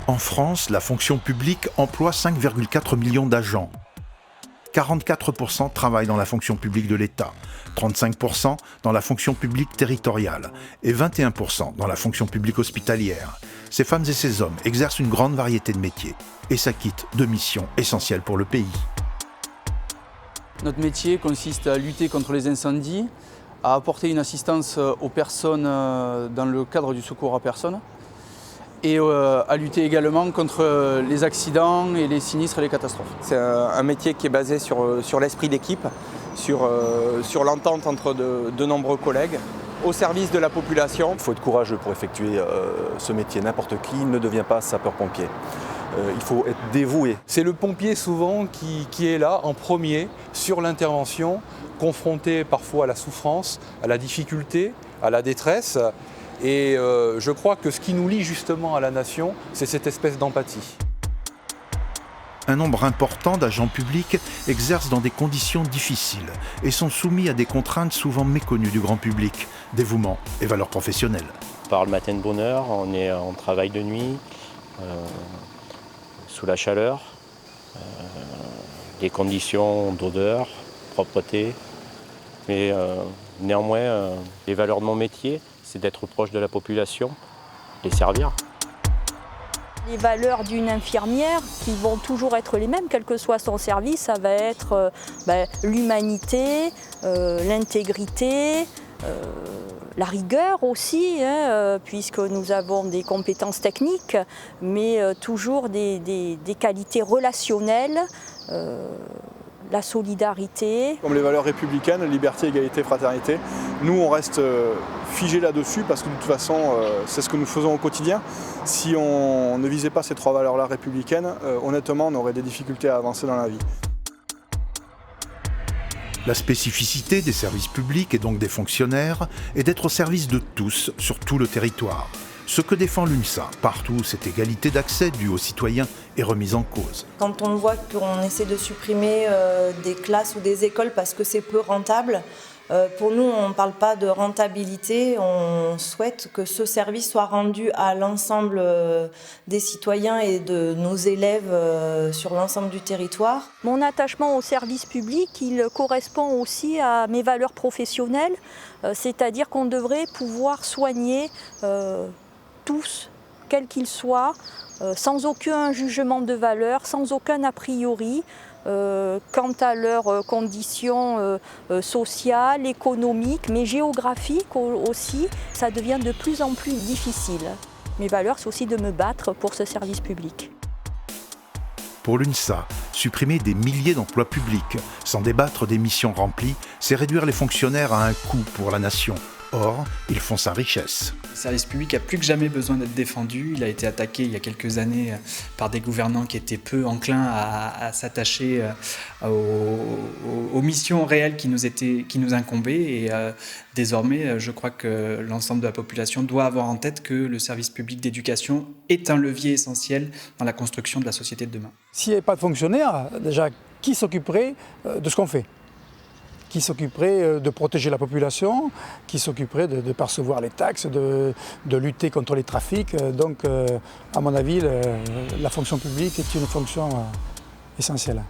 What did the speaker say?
En France, la fonction publique emploie 5,4 millions d'agents. 44% travaillent dans la fonction publique de l'État, 35% dans la fonction publique territoriale et 21% dans la fonction publique hospitalière. Ces femmes et ces hommes exercent une grande variété de métiers et s'acquittent de missions essentielles pour le pays. Notre métier consiste à lutter contre les incendies, à apporter une assistance aux personnes dans le cadre du secours à personnes et à lutter également contre les accidents et les sinistres et les catastrophes. C'est un métier qui est basé sur l'esprit d'équipe, sur l'entente entre de nombreux collègues, au service de la population. Il faut être courageux pour effectuer ce métier. N'importe qui ne devient pas sapeur-pompier. Il faut être dévoué. C'est le pompier souvent qui est là en premier sur l'intervention, confronté parfois à la souffrance, à la difficulté, à la détresse. Et je crois que ce qui nous lie justement à la nation, c'est cette espèce d'empathie. Un nombre important d'agents publics exercent dans des conditions difficiles et sont soumis à des contraintes souvent méconnues du grand public, dévouement et valeurs professionnelles. On part le matin de bonne heure, on travaille de nuit, sous la chaleur, des conditions d'odeur, propreté. Mais néanmoins, les valeurs de mon métier, c'est d'être proche de la population, les servir. Les valeurs d'une infirmière qui vont toujours être les mêmes, quel que soit son service, ça va être l'humanité, l'intégrité, la rigueur aussi, puisque nous avons des compétences techniques, mais toujours des qualités relationnelles, la solidarité. Comme les valeurs républicaines, liberté, égalité, fraternité, nous on reste figés là-dessus parce que de toute façon c'est ce que nous faisons au quotidien. Si on ne visait pas ces trois valeurs-là républicaines, honnêtement on aurait des difficultés à avancer dans la vie. La spécificité des services publics et donc des fonctionnaires est d'être au service de tous sur tout le territoire. Ce que défend l'UNSA, partout où cette égalité d'accès due aux citoyens est remise en cause. Quand on voit qu'on essaie de supprimer des classes ou des écoles parce que c'est peu rentable, pour nous, on ne parle pas de rentabilité, on souhaite que ce service soit rendu à l'ensemble des citoyens et de nos élèves sur l'ensemble du territoire. Mon attachement au service public, il correspond aussi à mes valeurs professionnelles, c'est-à-dire qu'on devrait pouvoir soigner tous, quels qu'ils soient, sans aucun jugement de valeur, sans aucun a priori, quant à leurs conditions sociales, économiques, mais géographiques aussi. Ça devient de plus en plus difficile. Mes valeurs, c'est aussi de me battre pour ce service public. Pour l'UNSA, supprimer des milliers d'emplois publics sans débattre des missions remplies, c'est réduire les fonctionnaires à un coût pour la nation. Or, ils font sa richesse. Le service public a plus que jamais besoin d'être défendu. Il a été attaqué il y a quelques années par des gouvernants qui étaient peu enclins à s'attacher aux missions réelles qui nous incombaient. Et désormais, je crois que l'ensemble de la population doit avoir en tête que le service public d'éducation est un levier essentiel dans la construction de la société de demain. S'il n'y avait pas de fonctionnaires, déjà, qui s'occuperait de ce qu'on fait ? Qui s'occuperait de protéger la population, qui s'occuperait de percevoir les taxes, de lutter contre les trafics. Donc, à mon avis, la fonction publique est une fonction essentielle.